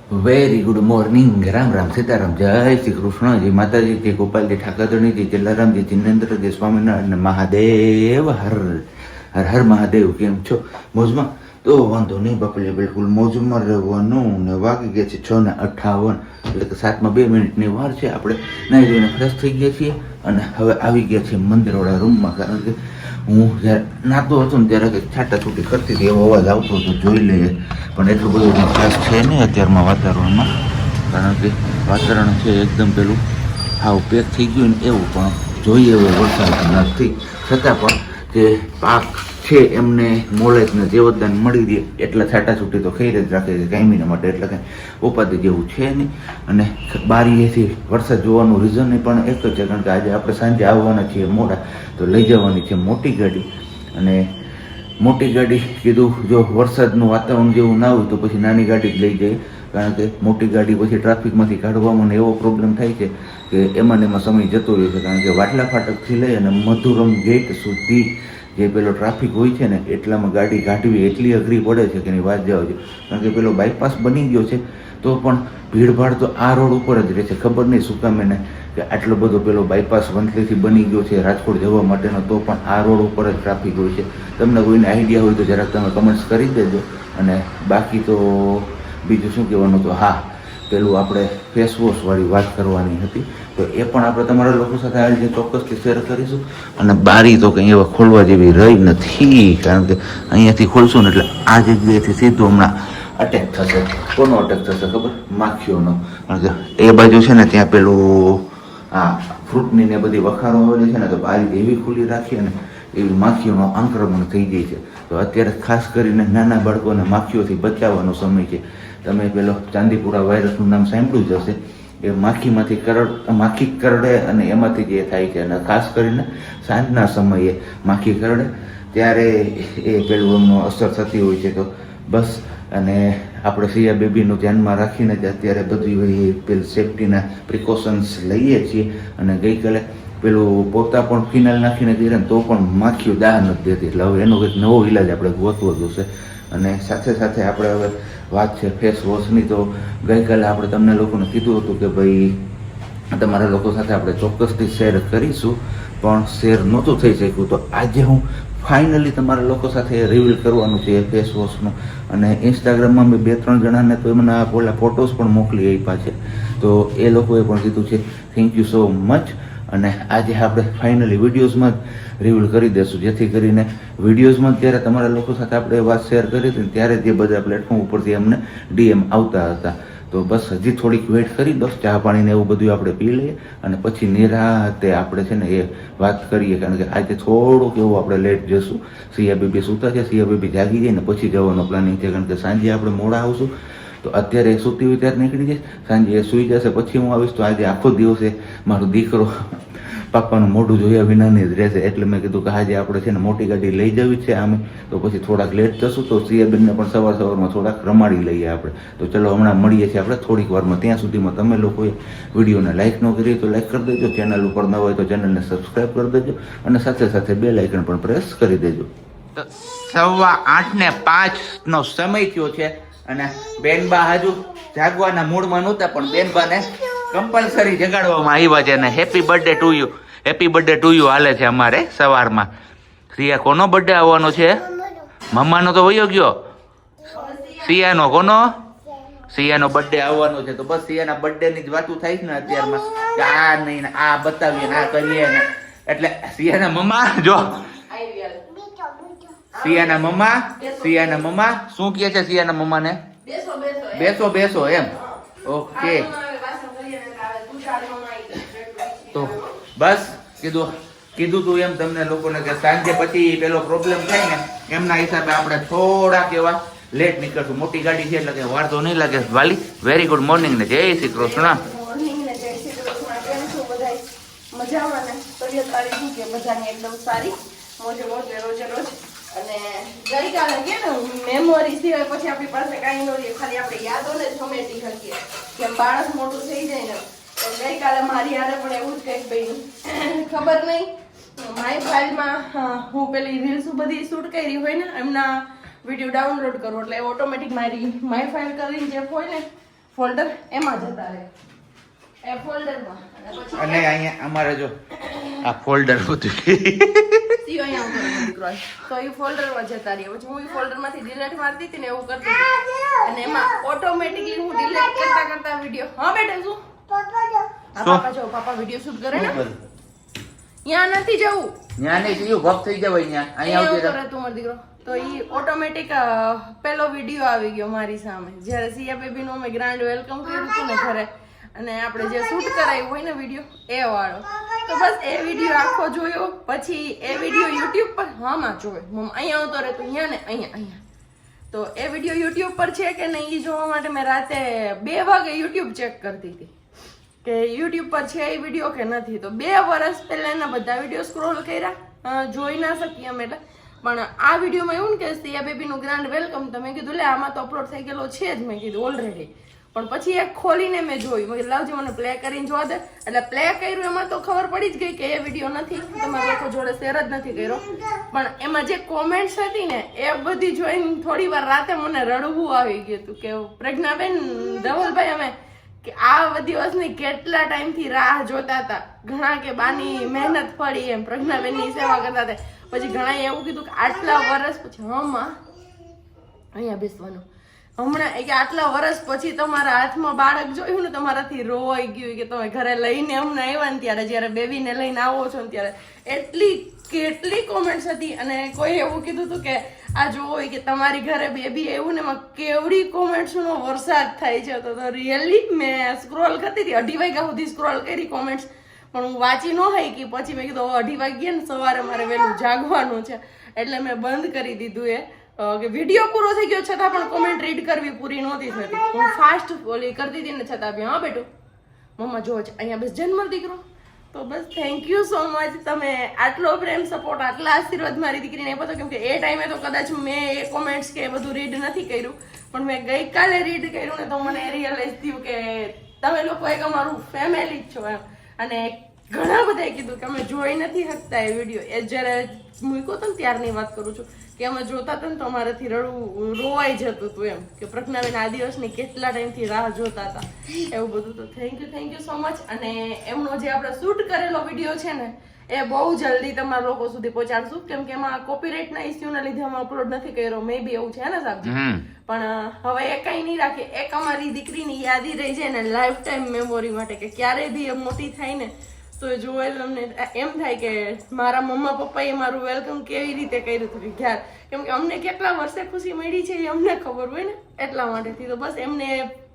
Very good morning. Ram Ram, Sitaram, જય શ્રી કૃષ્ણ, જય માતાજી, જય ગોપાલજી, ઠાકરધણી, જય જલારામજી, જિનેન્દ્ર, જય સ્વામિનારાયણ, મહાદેવ હર હર હર મહાદેવ. કેમ છો? મોજમાં? તો વાંધો નહીં બાપલે, બિલકુલ મોજમાં રહેવાનું. ને વાગી ગયા છે 6:58, એટલે કે 7માં 2 મિનિટની વાર છે. આપણે નાહી ધોઈને ફ્રેશ થઈ ગયા છીએ અને હવે આવી ગયા છીએ મંદિરવાળા રૂમમાં. કારણ કે હું જ્યારે નાતો હતો ને ત્યારે કંઈક છાટા છૂટી કરતી હતી, એવો અવાજ આવતો હતો, જોઈ લઈએ. પણ એટલું બધું ખાસ છે નહીં અત્યારમાં વાતાવરણમાં, કારણ કે વાતાવરણ છે એકદમ પેલું હાવ પેક થઈ ગયું ને એવું. પણ જોઈએ એવો વરસાદ નથી, છતાં પણ જે પાક છે એમને મોલેજને જેવતદાન મળી રહે એટલા છાટાછૂટી તો ખઈ જ રાખે છે કાયમીના માટે, એટલે કંઈ ઉપાધિ જેવું છે નહીં. અને બારીએથી વરસાદ જોવાનું રીઝન પણ એક જ છે, કારણ કે આજે આપણે સાંજે આવવાના છીએ મોડા, તો લઈ જવાની છે મોટી ગાડી. અને મોટી ગાડી કીધું જો વરસાદનું વાતાવરણ જેવું ના હોય તો પછી નાની ગાડી જ લઈ જઈએ, કારણ કે મોટી ગાડી પછી ટ્રાફિકમાંથી કાઢવામાં એવો પ્રોબ્લેમ થાય છે કે એમાં ને એમાં સમય જતો રહે છે. કારણ કે વાટલા ફાટકથી લઈ અને મધુરમ ગેટ સુધી જે પેલો ટ્રાફિક હોય છે ને એટલામાં ગાડી કાઢવી એટલી અઘરી પડે છે કે એની વાત જવા છે. કારણ કે પેલો બાયપાસ બની ગયો છે તો પણ ભીડભાડ તો આ રોડ ઉપર જ રહે છે. ખબર નહીં શું કામ એને કે આટલો બધો પેલો બાયપાસ વંથલીથી બની ગયો છે રાજકોટ જવા માટેનો, તો પણ આ રોડ ઉપર જ ટ્રાફિક હોય છે. તમને કોઈને આઈડિયા હોય તો જરાક તમે કમેન્ટ્સ કરી દેજો. અને બાકી તો બીજું શું કહેવાનું તો હા, પેલું આપણે ફેસવોશવાળી વાત કરવાની હતી, તો એ પણ આપણે તમારા લોકો સાથે આ રીતે ચોક્કસથી શેર કરીશું. અને બારી તો કંઈ એવા ખોલવા જેવી રહી નથી, કારણ કે અહીંયાથી ખોલશું ને એટલે આ જગ્યાએથી સીધું હમણાં અટેક થશે. કોનો અટેક થશે ખબર? માખીઓનો. કારણ કે એ બાજુ છે ને ત્યાં પેલું આ ફ્રૂટની ને બધી વખારો આવેલી છે ને, તો બારી એવી ખુલ્લી રાખીએ ને એવી માખીઓનું આક્રમણ થઈ જાય છે. તો અત્યારે ખાસ કરીને નાના બાળકોને માખીઓથી બચાવવાનો સમય છે. તમે પેલો ચાંદીપુરા વાયરસનું નામ સાંભળ્યું જ હશે. એ માખી કરડે અને એમાંથી જ એ થાય છે. અને ખાસ કરીને સાંજના સમયે માખી કરડે ત્યારે એ પેલું એમનો અસર થતી હોય છે. તો બસ, અને આપણે સિયા બેબીનું ધ્યાનમાં રાખીને જ અત્યારે બધી પેલી સેફટીના પ્રિકોશન્સ લઈએ છીએ. અને ગઈકાલે પેલું પોતા પણ ફિનાઇલ નાખીને દઈએ ને તો પણ માખીઓ દાહ નથી દેતી, એટલે હવે એનો કંઈક નવો ઇલાજ આપણે ગોતવો જોશે. અને સાથે સાથે આપણે હવે વાત છે ફેસ વોશની, તો ગઈકાલે આપણે તમને લોકોને કીધું હતું કે ભાઈ તમારા લોકો સાથે આપણે ચોક્કસથી શેર કરીશું, પણ શેર નહોતું થઈ શક્યું. તો આજે હું ફાઇનલી તમારા લોકો સાથે રિવીલ કરવાનું છે એ ફેસ વોશનું. અને ઇન્સ્ટાગ્રામમાં મેં 2-3 જણાને તો એમના ઓલા ફોટોસ પણ મોકલી આપ્યા છે, તો એ લોકોએ પણ કીધું છે થેન્ક યુ સો મચ. અને આજે આપણે ફાઇનલી વિડીયોઝમાં જ રિવીલ કરી દઈશું, જેથી કરીને વિડીયોઝમાં ત્યારે તમારા લોકો સાથે આપણે વાત શેર કરી હતી ત્યારે જે બધા પ્લેટફોર્મ ઉપરથી અમને ડીએમ આવતા હતા. તો બસ હજી થોડીક વેઇટ કરી દો, ચા પાણીને એવું બધું આપણે પી લઈએ અને પછી નિરાતે આપણે છે ને એ વાત કરીએ. કારણ કે આજે થોડુંક એવું આપણે લેટ જશું. સિયા બેબી સૂતા છે, સિયા બેબી જાગી જાય ને પછી જવાનો પ્લાનિંગ છે. કારણ કે સાંજે આપણે મોડા આવશું, તો અત્યારે એ સૂતી હોય ત્યારે નીકળી જઈશ, સાંજે એ સૂઈ જશે પછી હું આવીશ. તો આજે આખો દિવસે મારો દીકરો પાપાનું મોઢું જોયા વિનાની જ રહેશે. એટલે મેં કીધું કે આજે આપણે છે ને મોટી ગાડી લઈ જવી છે આમે, તો પછી થોડાક લેટ જશું તો સિયાબેનને પણ સવારમાં થોડાક રમાડી લઈએ આપણે. તો ચલો હમણાં મળીએ છીએ આપણે થોડીક વારમાં. ત્યાં સુધીમાં તમે લોકોએ વિડીયોને લાઇક ન કરી તો લાઇક કરી દેજો, ચેનલ ઉપર ન હોય તો ચેનલને સબસ્ક્રાઈબ કરી દેજો, અને સાથે સાથે બેલ આઇકન પણ પ્રેસ કરી દેજો. 8:05 સમય થયો છે અને બેનબા હજુ જાગવાના મૂડમાં નહોતા, પણ બેનબાને કમ્પલસરી જગાડવામાં આવ્યા છે. અને happy birthday to you, happy birthday to you હાલે છે અમારે સવારમાં. સિયા કોનો બર્થડે આવવાનો છે? મમ્માનો તો વયો ગયો. સિયાનો કોનો? સિયાનો બર્થડે આવવાનો છે. તો બસ સિયાના બર્થડેની જ વાતું થાય છે ને અત્યારમાં, કે આ નહીં ને આ બતાવીએ ને આ કરીએ ને. એટલે સિયાના મમ્મા જો, સિયાના મમ્મા શું કહે છે? સિયાના મમ્માને બેસો બેસો એમ. ઓકે, તો બસ કીધું તું એમ તમને લોકોને કે સાંજે પછી પેલો પ્રોબ્લેમ થાય ને એમના હિસાબે આપણે થોડાક એવા લેટ નીકળશું. મોટી ગાડી છે એટલે કે વાંધો નહીં લાગે. વાલી વેરી ગુડ મોર્નિંગ ને જય શ્રી કૃષ્ણ. મજામાં ને તબિયત તારી શું કે? બધાની એકદમ સારી, મોજે રોજે રોજ. અને ગઈકાલે કે ને મેમોરી સિવાય પછી આપણી પાસે કાંઈ ન રહે, ખાલી આપણે યાદોને જ સમેટી શકીએ. કેમ બાળક મોટું થઈ જાય ને, તો ગઈકાલે મારી યારે પણ એવું જ કંઈક બન્યું. ખબર નહીં, માય ફાઇલમાં હું પેલી રીલ્સ બધી શૂટ કરી હોય ને એમના વિડીયો ડાઉનલોડ કરું એટલે ઓટોમેટિક મારી માય ફાઇલ કરીને જે હોય ને ફોલ્ડર એમાં જતા રહે એ ફોલ્ડરમાં અને પછી અને અહીંયા અમારે જો આ ફોલ્ડર હતું સીઓ અહીંયા ઉપર દીકરો તો એ ફોલ્ડરમાં જતા રહે પછી હું એ ફોલ્ડરમાંથી ડિલીટ મારતી હતી ને એવું કરતી હતી અને એમાં ઓટોમેટિકલી હું ડિલીટ કરતા વિડીયો હા બેટા શું પાપા જો પાપા વિડીયો શૂટ કરે ને ત્યાં નથી જવું ત્યાં નહીં થયું ભપ થઈ જવાય ત્યાં અહીંયા આવતી રહે. તું મારો દીકરો તો ઈ ઓટોમેટિક પેલો વિડીયો આવી ગયો મારી સામે જ્યારે સિયા બેબી નું અમે ગ્રાન્ડ વેલકમ કર્યું હતું ને ઘરે અને આપણે જે શૂટ કરાયું હોય ને વિડીયો એ વાળો તો બસ એ વિડીયો આખો જોયો પછી એ વિડીયો યુટ્યુબ પર હામાં જોયો મમ્મી અહીંયા આવતો રહે તો અહીંયા ને અહીંયા તો એ વિડીયો યુટ્યુબ પર છે કે નહીં એ જોવા માટે મેં રાતે 2 વાગે યુટ્યુબ ચેક કરતી હતી કે યુટ્યુબ પર છે એ વિડીયો કે નથી તો 2 વર્ષ પહેલા એના બધા વિડીયો સ્ક્રોલ કર્યા જોઈ ના શકીએ અમે એટલે પણ આ વિડીયોમાં એવું ને કે સિયા બેબીનું ગ્રાન્ડ વેલકમ તો મેં કીધું લે આમાં તો અપલોડ થઈ ગયેલો છે જ મેં કીધું ઓલરેડી પણ પછી એક ખોલીને મેં જોયું મેં કીધું લાવજો મને પ્લે કરીને જોવા દે એટલે પ્લે કર્યું એમાં તો ખબર પડી જ ગઈ કે એ વિડીયો નથી તમારા લોકો જોડે શેર જ નથી કર્યો પણ એમાં જે કોમેન્ટ્સ હતી ને એ બધી જોઈને થોડી વાર રાતે મને રડવું આવી ગયું હતું કે પ્રજ્ઞાબેન ધવલભાઈ અમે કે આ દિવસની કેટલા ટાઈમથી રાહ જોતા હતા ઘણા કે બાની મહેનત પડી એમ પ્રજ્ઞાબેનની સેવા કરતા હતા પછી ઘણા એવું કીધું કે આટલા વર્ષ પછી હમાં અહીંયા બેસવાનું હમણાં કે આટલા વર્ષ પછી તમારા હાથમાં બાળક જોયું ને તમારાથી રોવાઈ ગયું કે તમે ઘરે લઈને હમણાં આવ્યા ને ત્યારે જ્યારે બેબીને લઈને આવો છો ને ત્યારે કેટલી કોમેન્ટ્સ હતી અને કોઈ એવું કીધું હતું કે આ જોવો કે તમારી ઘરે બેબી એવું ને એમાં કેવડી કોમેન્ટ્સનો વરસાદ થાય છે તો રિયલી મેં સ્ક્રોલ કરતી હતી 2:30 વાગ્યા સુધી સ્ક્રોલ કરી કોમેન્ટ્સ પણ હું વાંચી ન હોય કે પછી મેં કીધું 2:30 વાગ્યે ને સવારે મારે વહેલું જાગવાનું છે એટલે મેં બંધ કરી દીધું એ કે વિડીયો પૂરો થઈ ગયો છતાં પણ કોમેન્ટ રીડ કરવી પૂરી નહોતી થતી હું ફાસ્ટ ઓલી કરતી હતી ને છતાં બી હા બેટું મમ્મા જો અહીંયા બસ જન્મ દીકરો તો બસ થેન્ક યુ સો મચ તમે આટલો પ્રેમ સપોર્ટ આટલા આશીર્વાદ મારી દીકરીને આપ્યો હતો કેમ કે એ ટાઈમે તો કદાચ મેં એ કોમેન્ટ્સ કે બધું રીડ નથી કર્યું પણ મેં ગઈકાલે રીડ કર્યું ને તો મને રિયલાઇઝ થયું કે તમે લોકો એક અમારું ફેમિલી જ છો એમ અને ઘણા બધાએ કીધું કે અમે જોઈ નથી શકતા એ વિડીયો એ જ્યારે મૂક્યો હતો ને ત્યારની વાત કરું છું કે અમે જોતા હતા ને તો અમારાથી રોવાઈ જતું હતું એમ કે પ્રજ્ઞાબેન આ દિવસની કેટલા ટાઈમથી રાહ જોતા હતા એવું બધું તો થેન્ક યુ સો મચ અને એમનો જે આપણે શૂટ કરેલો વિડીયો છે ને એ બહુ જલ્દી તમારા લોકો સુધી પહોંચાડશું કેમ કે એમાં કોપીરાઇટના ઇસ્યુના લીધે અમે અપલોડ નથી કર્યો મે બી એવું છે ને સાહેબ પણ હવે એ કઈ નહીં રાખે એક અમારી દીકરીની યાદી રહી જાય ને લાઈફ ટાઈમ મેમોરી માટે કે ક્યારેય બી મોટી થાય ને તો જોઈ અમને એમ થાય કે મારા મમ્મા પપ્પાએ મારું વેલકમ કેવી રીતે કર્યું હતું ક્યારે કેમ કે અમને કેટલા વર્ષે ખુશી મળી છે એ અમને ખબર હોય ને એટલા માટેથી તો બસ એમને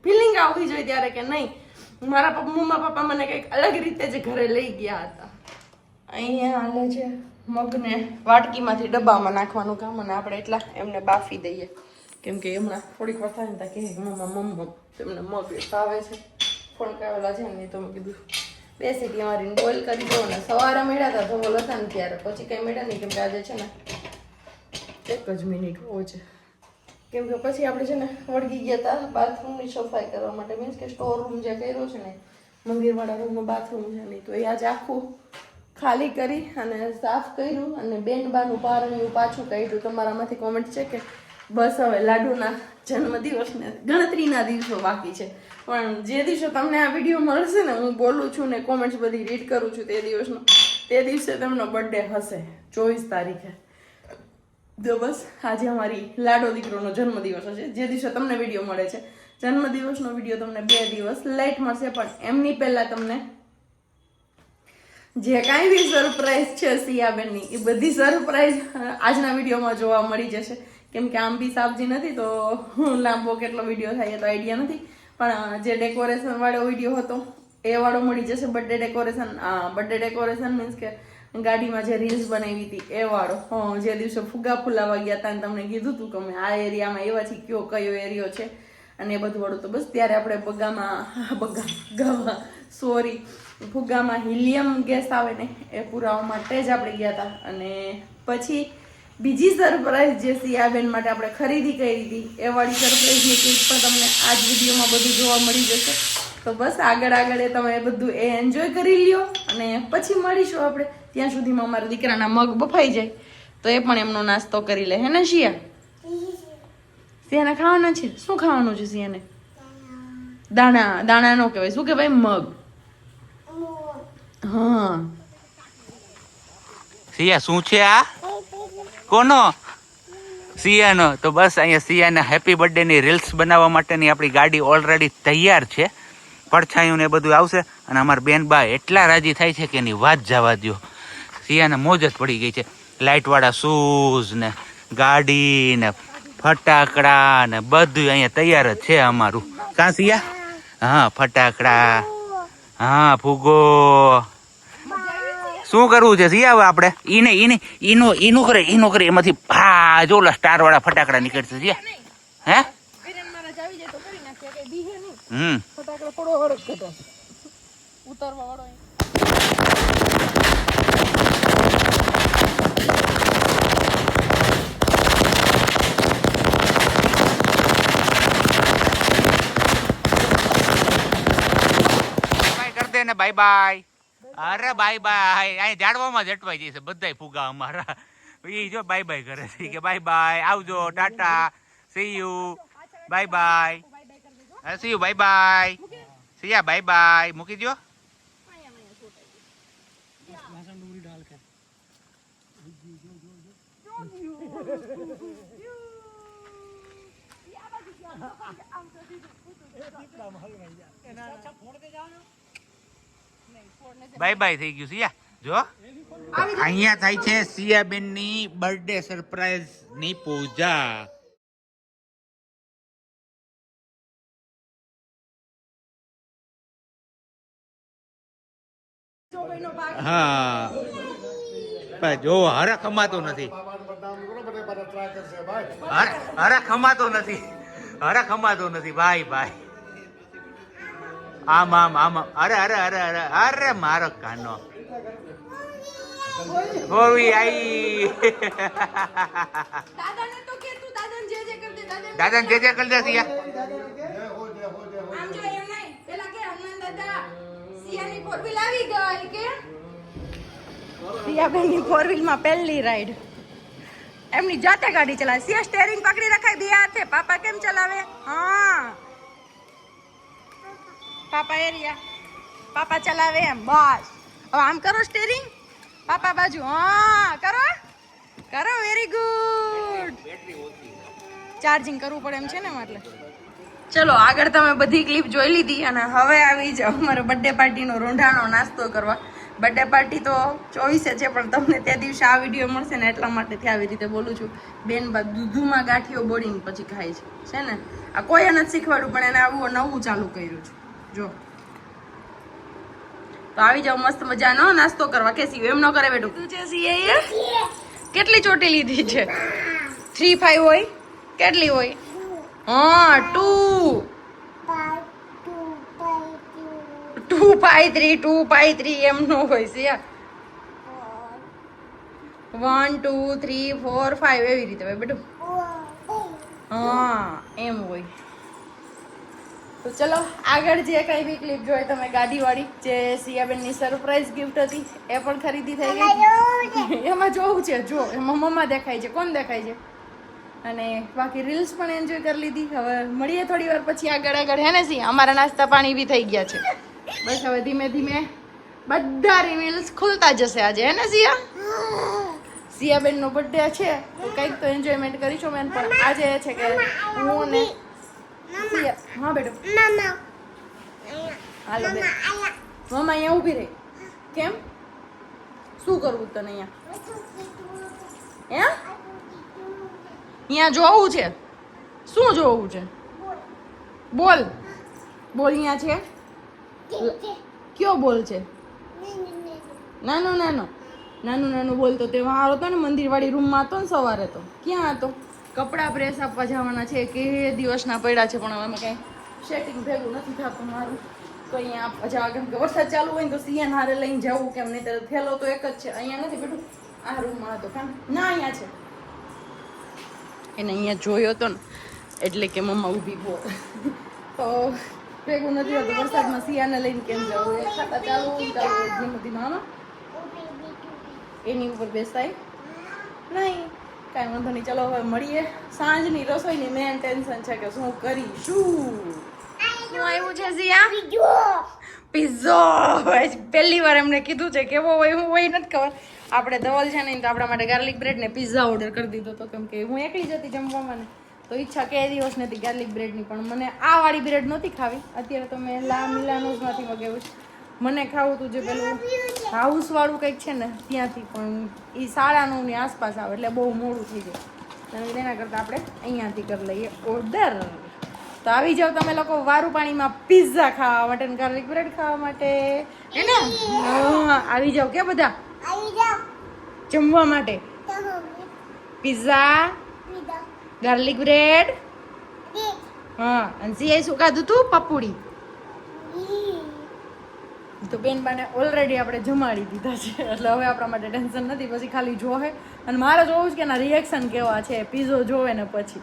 ફિલિંગ આવવી જોઈએ ત્યારે કે નહીં મારા મમ્મા પપ્પા મને કંઈક અલગ રીતે જ ઘરે લઈ ગયા હતા અહીંયા હાલે છે મગને વાટકીમાંથી ડબ્બામાં નાખવાનું કામ અને આપણે એટલા એમને બાફી દઈએ કેમ કે હમણાં થોડીક વાર થાય ને કે મમ્મા તેમને મગ ભાવે છે ફોન કરેલા છે ને તો મેં કીધું 2 સીટી મારીને બોઇલ કરી દો ને સવારે મેળ્યા હતા તો બોલ હતા ને ત્યારે પછી કંઈ મેળ્યા નહીં કેમ કે આજે છે ને 1 જ મિનિટ હોય છે કેમ કે પછી આપણે છે ને વળગી ગયા હતા બાથરૂમની સફાઈ કરવા માટે મીન્સ કે સ્ટોર રૂમ જે કર્યો છે ને મંદિરવાળા રૂમનો બાથરૂમ છે નહીં તો એ આજે આખું ખાલી કરી અને સાફ કર્યું અને બેનબાનું પારણ્યું પાછું કાઢ્યું તમારામાંથી કોમેન્ટ છે કે બસ હવે લાડુના જન્મદિવસને ગણતરીના દિવસો બાકી છે પણ જે દિવસે તમને આ વિડીયો મળશે ને હું બોલું છું ને કોમેન્ટ્સ બધી રીડ કરું છું તે દિવસે તેમનો બર્થડે હશે 24 તારીખે તો બસ આજે અમારી લાડો દીકરોનો જન્મદિવસ હશે જે દિવસે તમને વિડીયો મળે છે જન્મદિવસનો વિડીયો તમને 2 દિવસ લેટ મળશે પણ એમની પહેલા તમને જે કાંઈ બી સરપ્રાઈઝ છે સિયાબેનની એ બધી સરપ્રાઈઝ આજના વિડીયોમાં જોવા મળી જશે કેમ કે આમ બી સાબજી નથી તો લાંબો કેટલો વિડીયો થાય તો આઈડિયા નથી પણ જે ડેકોરેશન વાળો વિડીયો હતો એ વાળો મળી જશે બર્થડે ડેકોરેશન મીન્સ કે ગાડીમાં જે રીલ્સ બનાવી હતી એ વાળો જે દિવસે ફુગ્ગા ફુલાવા ગયા હતા અને તમને કીધું હતું કે અમે આ એરિયામાં એવા છીએ કયો એરિયો છે અને એ બધું વાળું તો બસ ત્યારે આપણે ફુગ્ગામાં હિલિયમ ગેસ આવે ને એ પુરાવા માટે જ આપણે ગયા હતા અને પછી બીજી સરપ્રાઈઝ જે સિયાબેન માટે આપણે ખરીદી કરી હતી એ વાળી સરપ્રાઈઝની ક્લિપ પણ તમને આ જ વિડીયોમાં બધું જોવા મળી જશે તો બસ આગળ તમે બધું એ એન્જોય કરી લ્યો અને પછી મળીશું આપણે ત્યાં સુધીમાં અમારા દીકરાના મગ બફાઈ જાય તો એ પણ એમનો નાસ્તો કરી લે હે ને શિયાને ખાવાના છે શું ખાવાનું છે શિયાને દાણા દાણા નો કહેવાય, શું કહેવાય? મગ. હા સિયા શું છે આ? કોનો? સિયાનો. તો બસ અહીંયા સિયાના હેપી બર્થડે ની રીલ્સ બનાવવા માટેની આપણી ગાડી ઓલરેડી તૈયાર છે. પડછાયું ને બધું આવશે અને અમારા બેનબા એટલા રાજી થાય છે કે એની વાત જવા દો. સિયાને મોજ જ પડી ગઈ છે. લાઇટ વાળા શૂઝ ને ગાડી ને ફટાકડા ને બધું અહીંયા તૈયાર જ છે અમારું. કાં સિયા? હા ફટાકડા, હા ફુગ્ગો. શું કરવું છે સિયા હવે આપણે? ઈનું કરે એમાંથી હા જો ઓલા સ્ટાર વાળા ફટાકડા નીકળશે સિયા. હે ફટાકડા થોડો હરખ થતો ઉતારવા વાળો. ને બાય બાય. અરે બાય બાય. અહીં ઝાડવામાં જ અટવાઈ જશે બધાય ફુગા અમારા. ઈ જો બાય બાય કરે છે કે બાય બાય, આવજો, Tata, C you, bye bye. C you, bye bye. Siya bye bye. મૂકી દો. બાય બાય થઈ ગયું સિયા. જો અહીંયા થાય છે સિયાબેન ની બર્થડે સરપ્રાઈઝ ની પૂજા. હા જો હરા ખમાતો નથી, હરા ખમાતો નથી, હરા ખમાતો નથી. ભાઈ ભાઈ આમ આમ આમ. અરે અરે અરે અરે અરે મારો કાનો હોવી આઈ. દાદાને તો કે તું દાદાને જે જે કર દે. દાદાને જે જે કર દે સિયા. આમ જો એમ નહીં, પેલા કે હનુમાન દાદા સિયાની ફોર વ્હીલ આવી ગઈ કે સિયાબેનની ફોર વ્હીલ માં પહેલી રાઈડ એમની જાતે ગાડી ચલાવે. સિયા સ્ટીયરિંગ પકડી રખાય બે હાથે. પાપા કેમ ચલાવે? હા પાપા એરિયા પાપા ચલાવે એમ. બસ હવે આમ કરો સ્ટીયરિંગ પાપા બાજુ. હા કરો કરો. Very good. ચાર્જિંગ કરવું પડે એમ છે ને એટલે. ચલો આગળ તમે બધી ક્લિપ જોઈ લીધી અને હવે આવી જાઓ અમારો બર્થડે પાર્ટીનો રોંઢાનો નાસ્તો કરવા. બર્થડે પાર્ટી તો 24 છે પણ તમને તે દિવસે આ વિડીયો મળશે ને એટલા માટેથી આવી રીતે બોલું છું. બેન બા દૂધમાં ગાંઠિયો બોડીને પછી ખાય છે ને. આ કોઈ નથી શીખવાડ્યું પણ એને આવું નવું ચાલુ કર્યું છે. જો તો આવી જાવ મસ્ત મજાનો નાસ્તો કરવા. કે સીવ એમ ન કરે બેટું. તું છે સીએ કેટલી ચોટી લીધી છે? 3 5 હોય કેટલી હોય? હા 2 2 5 3 2 5 3 એમ નો હોય સિયા. 1 2 3 4 5 એવી રીતે હોય બેટું. હા એમ હોય. તો ચલો આગળ જે કઈ બી ક્લિપ જોઈ તમે ગાડીવાળી જે સિયાબેનની સરપ્રાઈઝ ગિફ્ટ હતી એ પણ ખરીદી થઈ ગઈ. એમાં જોવું છે જો એમાં મમ્મા દેખાય છે. કોણ દેખાય છે? અને બાકી રીલ્સ પણ એન્જોય કરી લીધી. હવે મળીએ થોડી વાર પછી આગળ આગળ. હે ને સિયા અમારા નાસ્તા પાણી બી થઈ ગયા છે. બસ હવે ધીમે ધીમે બધા રીલ્સ ખુલતા જશે આજે. હે ને સિયા? સિયાબેનનો બર્થડે છે તો કંઈક તો એન્જોયમેન્ટ કરીશું બેન. પણ આજે એ છે કે હું ને સિયા. હા બેટો હાલો બે મમ્મા અહીંયા ઊભી રહી. કેમ શું કરવું તને અહીંયા? હે અહીંયા જોવું છે? શું જોવું છે? બોલ બોલ. અહીંયા છે કયો બોલ છે? નાનો નાનો નાનું નાનું બોલ. તો તે વાળો હતો ને મંદિર વાળી રૂમમાં હતો ને સવારે. તો ક્યાં હતો? કપડાં પ્રેસ આપવા જવાના છે કે દિવસના પડ્યા છે પણ અમે કંઈ સેટિંગ ભેગું નથી થતું મારું. તો અહીંયા આપવા જવા કેમ કે વરસાદ ચાલુ હોય ને તો સિયાન હારે લઈને જવું કેમ નહીં. તો થેલો તો એક જ છે. અહીંયા નથી બેઠું. આ રૂમમાં હતો કામ ના અહીંયા છે. એને અહીંયા જોયો હતો ને એટલે કે મમ્મા ઊભી બોલ. તો ભેગું નથી હોતું વરસાદમાં સિયાને લઈને કેમ જવું. એક ખાતા ચાલુ ધીમે ધીમે આમાં એની ઉપર બેસાય નહીં. કાંઈ વાંધો નહીં. ચલો હવે મળીએ. સાંજની રસોઈની મેન ટેન્શન છે કે શું કરીશું. શું આવ્યું છે ઝિયા? પિઝ્ઝો. પહેલી વાર એમને કીધું છે કેવો હોય હું હોય નથી ખબર. આપણે ધવલ છે ને તો આપણા માટે ગાર્લિક બ્રેડ ને પિઝા ઓર્ડર કરી દીધો હતો કેમ કે હું એકલી જ હતી જમવામાં ને તો ઈચ્છા કે દિવસ નથી ગાર્લિક બ્રેડની પણ મને આ વાળી બ્રેડ નહોતી ખાવી. અત્યારે તો મેં લા મિલાનોઝમાંથી મગાવ્યું છે. મને ખાવું હતું જે પેલું હાઉસ વાળું કંઈક છે ને ત્યાંથી પણ એ 9:30ની આસપાસ આવે એટલે બહુ મોડું થઈ જાય અને તેના કરતાં આપણે અહીંયાથી કરી લઈએ ઓર્ડર. તો આવી જાઓ તમે લોકો વારું પાણીમાં પિઝા ખાવા માટે ને ગાર્લિક બ્રેડ ખાવા માટે હે ને? હા, આવી જાઓ કે બધા જમવા માટે. પિઝા, ગાર્લિક બ્રેડ, હા અને સિયાઈ શું ખાધું તું? પપુડી. તો બેનબાને ઓલરેડી આપણે જમાડી દીધા છે એટલે હવે આપણા માટે ટેન્શન નથી. પછી ખાલી જોવે અને મારે જોવું છે કે એના રિએક્શન કેવા છે પિઝો જોવે ને પછી